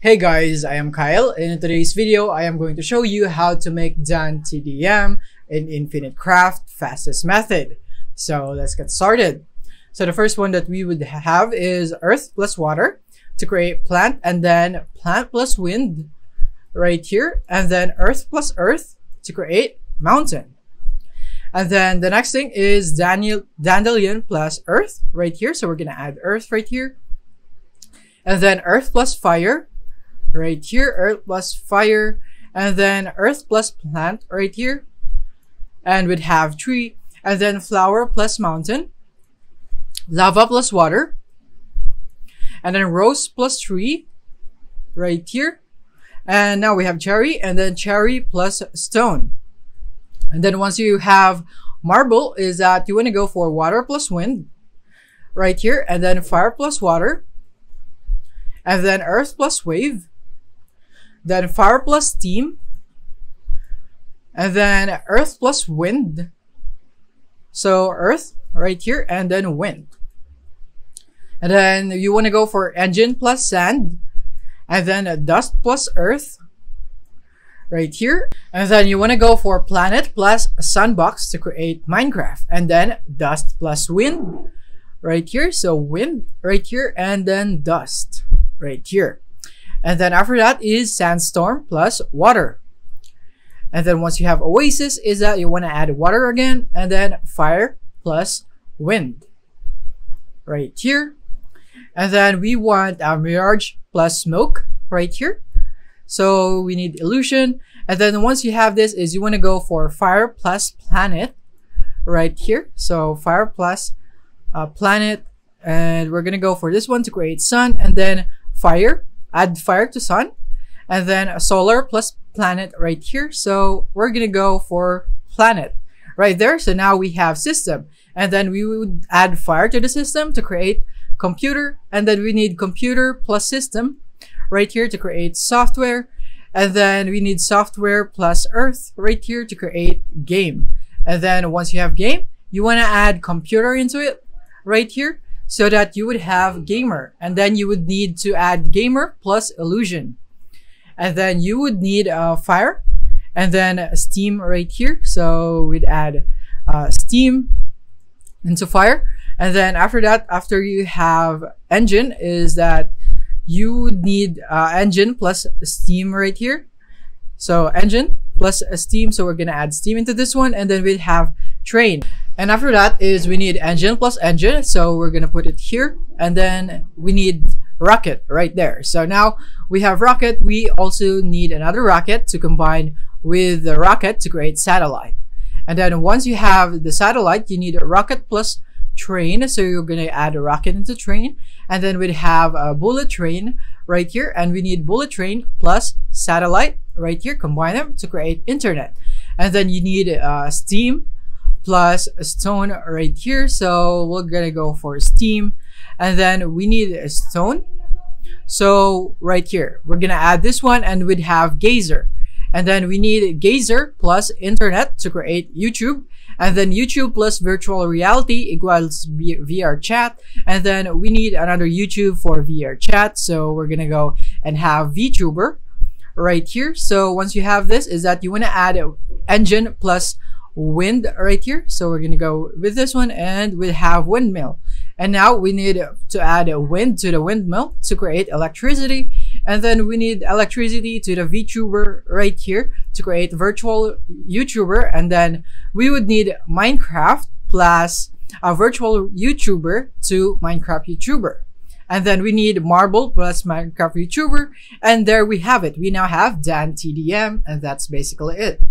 Hey guys, I am Kyle, and in today's video, I am going to show you how to make Dantdm in Infinite Craft fastest method. So let's get started. So the first one that we would have is earth plus water to create plant, and then plant plus wind right here, and then earth plus earth to create mountain. And then the next thing is Dantdm plus earth right here. So we're gonna add earth right here, and then earth plus fire right here, earth plus fire, and then earth plus plant right here, and we'd have tree, and then flower plus mountain, lava plus water, and then rose plus tree right here, and now we have cherry, and then cherry plus stone. And then once you have marble, is that you want to go for water plus wind right here, and then fire plus water, and then earth plus wave, then fire plus steam, and then earth plus wind. So earth right here, and then wind. And then you want to go for engine plus sand, and then dust plus earth right here. And then you want to go for planet plus sandbox to create Minecraft, and then dust plus wind right here. So wind right here, and then dust right here. And then after that is sandstorm plus water. And then once you have oasis, is that you want to add water again, and then fire plus wind right here. And then we want a mirage plus smoke right here. So we need illusion. And then once you have this, is you want to go for fire plus planet right here. So fire plus planet, and we're gonna go for this one to create sun, and then fire, add fire to sun, and then solar plus planet right here. So we're gonna go for planet right there. So now we have system, and then we would add fire to the system to create computer, and then we need computer plus system right here to create software, and then we need software plus earth right here to create game. And then once you have game, you want to add computer into it right here, so that you would have gamer, and then you would need to add gamer plus illusion, and then you would need fire, and then steam right here. So we'd add steam into fire, and then after that, after you have engine, is that you would need engine plus steam right here. So engine plus steam, so we're gonna add steam into this one, and then we'd have train. And after that is we need engine plus engine, so we're gonna put it here, and then we need rocket right there. So now we have rocket. We also need another rocket to combine with the rocket to create satellite. And then once you have the satellite, you need a rocket plus train, so you're gonna add a rocket into train, and then we'd have a bullet train right here, and we need bullet train plus satellite right here, combine them to create internet. And then you need steam plus stone right here, so we're gonna go for steam, and then we need a stone. So right here we're gonna add this one, and we'd have geyser, and then we need geyser plus internet to create YouTube, and then YouTube plus virtual reality equals VR chat, and then we need another YouTube for VR chat, so we're gonna go and have VTuber right here. So once you have this, is that you want to add engine plus wind right here, so we're gonna go with this one, and we have windmill. And now we need to add a wind to the windmill to create electricity, and then we need electricity to the VTuber right here to create virtual YouTuber, and then we would need Minecraft plus a virtual YouTuber to Minecraft YouTuber, and then we need marble plus Minecraft YouTuber, and there we have it. We now have Dantdm, and that's basically it.